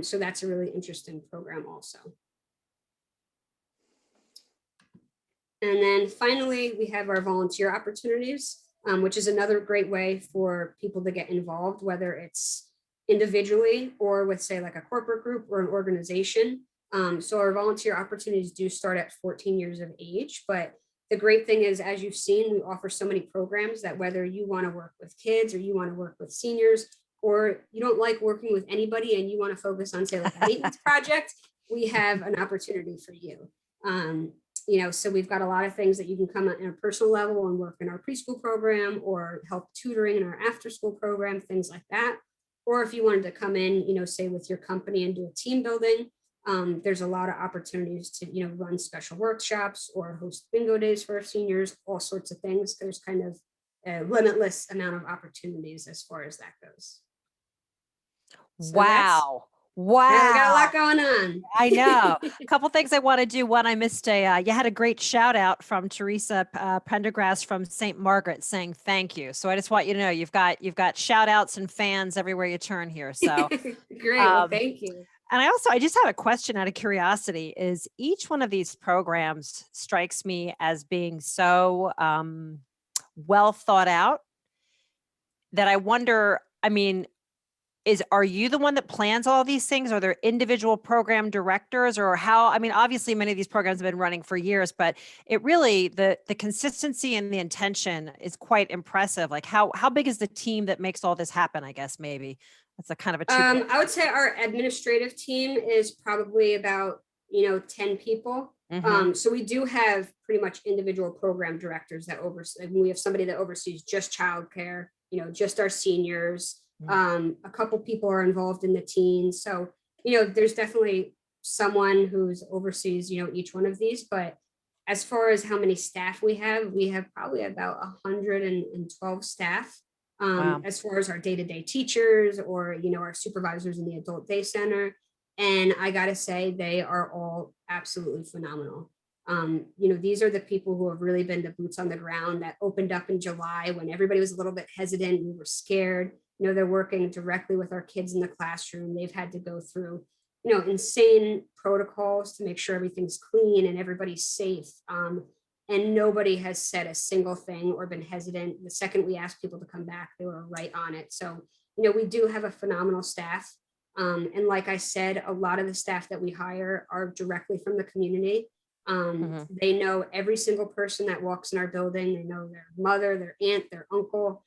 So that's a really interesting program also. And then finally, we have our volunteer opportunities, which is another great way for people to get involved, whether it's individually or with, say, like a corporate group or an organization. So our volunteer opportunities do start at 14 years of age, but the great thing is, as you've seen, we offer so many programs that whether you want to work with kids or you want to work with seniors, or you don't like working with anybody and you want to focus on, say, like a maintenance project, we have an opportunity for you. You know, so we've got a lot of things that you can come in a personal level and work in our preschool program, or help tutoring in our after school program, things like that. Or if you wanted to come in, you know, say with your company and do a team building, there's a lot of opportunities to, you know, run special workshops or host bingo days for our seniors, all sorts of things. There's kind of a limitless amount of opportunities as far as that goes. So wow. Wow. We got a lot going on. I know. A couple things I want to do. One, I missed you had a great shout out from Teresa Prendergrass from St. Margaret saying thank you. So I just want you to know you've got shout outs and fans everywhere you turn here. So great. Well, thank you. And I just have a question out of curiosity. Is each one of these programs strikes me as being so well thought out that I wonder, I mean, are you the one that plans all these things? Are there individual program directors, or how? I mean, obviously many of these programs have been running for years, but it really, the consistency and the intention is quite impressive. Like how big is the team that makes all this happen? I guess maybe that's a kind of a two. I would say our administrative team is probably about, 10 people. So we do have pretty much individual program directors that oversee. We have somebody that oversees just childcare, just our seniors. A couple people are involved in the teens. So, there's definitely someone who's oversees, each one of these. But as far as how many staff we have probably about 112 staff. Wow. As far as our day-to-day teachers or, our supervisors in the adult day center. And I gotta say, they are all absolutely phenomenal. These are the people who have really been the boots on the ground that opened up in July when everybody was a little bit hesitant. We were scared. They're working directly with our kids in the classroom. They've had to go through, insane protocols to make sure everything's clean and everybody's safe. And nobody has said a single thing or been hesitant. The second we asked people to come back, they were right on it. So, we do have a phenomenal staff. And like I said, a lot of the staff that we hire are directly from the community. They know every single person that walks in our building. They know their mother, their aunt, their uncle,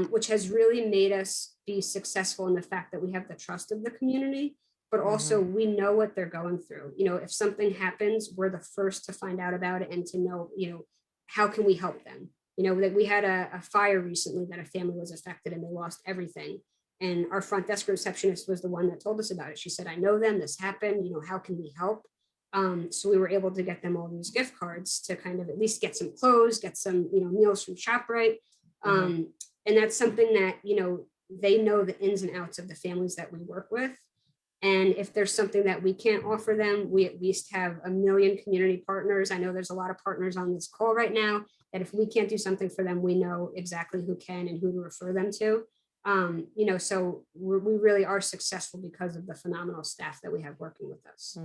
which has really made us be successful in the fact that we have the trust of the community, but also we know what they're going through. If something happens, we're the first to find out about it and to know, how can we help them? That we had a fire recently that a family was affected and they lost everything. And our front desk receptionist was the one that told us about it. She said, I know them, this happened, how can we help? So we were able to get them all these gift cards to kind of at least get some clothes, get some, meals from ShopRite. And that's something that, they know the ins and outs of the families that we work with. And if there's something that we can't offer them, we at least have a million community partners. I know there's a lot of partners on this call right now that if we can't do something for them, we know exactly who can and who to refer them to. So we really are successful because of the phenomenal staff that we have working with us.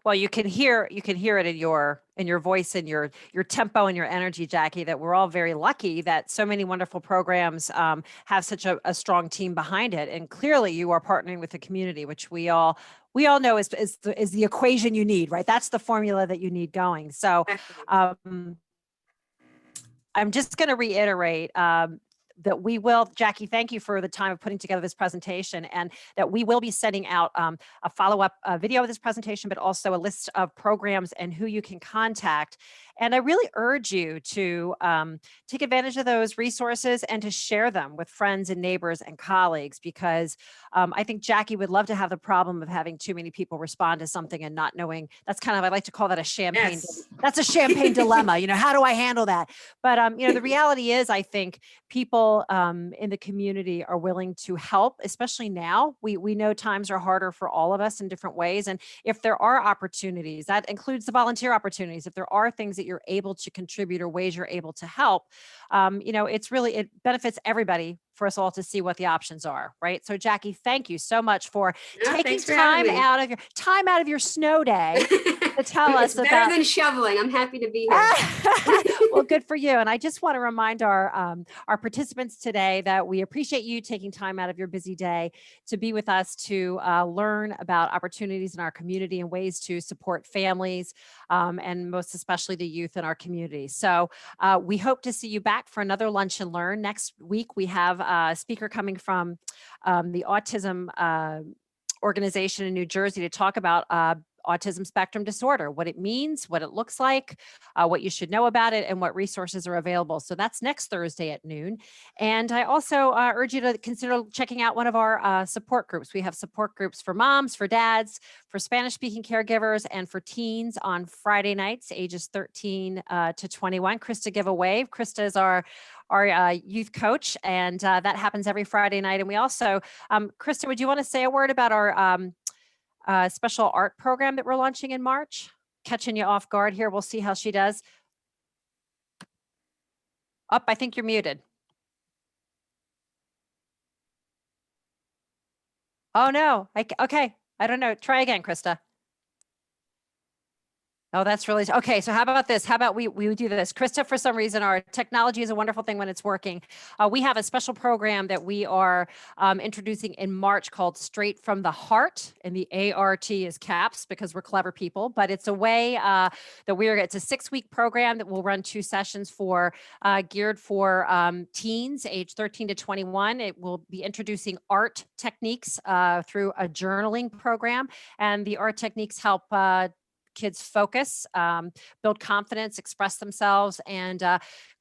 Well, you can hear it in your voice and your tempo and your energy, Jackie, that we're all very lucky that so many wonderful programs have such a strong team behind it. And clearly you are partnering with the community, which we all know is the equation you need, right? That's the formula that you need going. So I'm just going to reiterate that we will, Jackie, thank you for the time of putting together this presentation, and that we will be sending out a follow-up video of this presentation, but also a list of programs and who you can contact. And I really urge you to take advantage of those resources and to share them with friends and neighbors and colleagues, because I think Jackie would love to have the problem of having too many people respond to something and not knowing. That's kind of, I like to call that a champagne. Yes. That's a champagne dilemma. How do I handle that? But the reality is, I think people in the community are willing to help, especially now. We know times are harder for all of us in different ways. And if there are opportunities, that includes the volunteer opportunities, if there are things that you're able to contribute or ways you're able to help, it benefits everybody for us all to see what the options are, right? So Jackie, thank you so much for taking time out of your snow day to tell us about. It's better than shoveling. I'm happy to be here. Well, good for you. And I just want to remind our participants today that we appreciate you taking time out of your busy day to be with us, to learn about opportunities in our community and ways to support families, and most especially the youth in our community. So we hope to see you back for another Lunch and Learn. Next week, we have a speaker coming from the Autism organization in New Jersey to talk about autism spectrum disorder, what it means, what it looks like, what you should know about it, and what resources are available. So that's next Thursday at noon. And I also urge you to consider checking out one of our support groups. We have support groups for moms, for dads, for Spanish-speaking caregivers, and for teens on Friday nights, ages 13 to 21. Krista give a wave. Krista is our youth coach, and that happens every Friday night. And we also, Krista, would you want to say a word about our special art program that we're launching in March? Catching you off guard here. We'll see how she does. I think you're muted. Oh no. Okay. I don't know. Try again, Krista. Oh, that's really okay. So how about this? How about we do this? Krista, for some reason, our technology is a wonderful thing when it's working. We have a special program that we are introducing in March called Straight from the Heart, and the ART is caps because we're clever people. But it's a way that it's a 6-week program that will run 2 sessions for geared for teens age 13 to 21. It will be introducing art techniques through a journaling program, and the art techniques help kids focus, build confidence, express themselves. And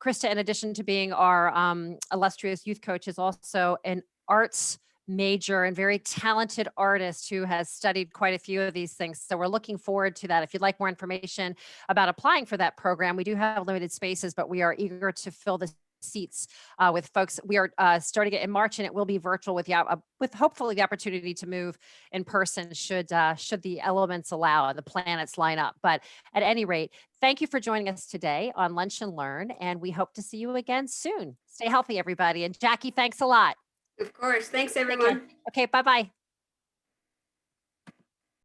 Krista, in addition to being our illustrious youth coach, is also an arts major and very talented artist who has studied quite a few of these things. So we're looking forward to that. If you'd like more information about applying for that program, we do have limited spaces, but we are eager to fill the seats with folks. We are starting it in March, and it will be virtual with hopefully the opportunity to move in person should the elements allow and the planets line up. But at any rate, thank you for joining us today on Lunch and Learn, and we hope to see you again soon. Stay healthy, everybody. And Jackie, thanks a lot. Of course. Thanks, everyone. Okay, bye-bye.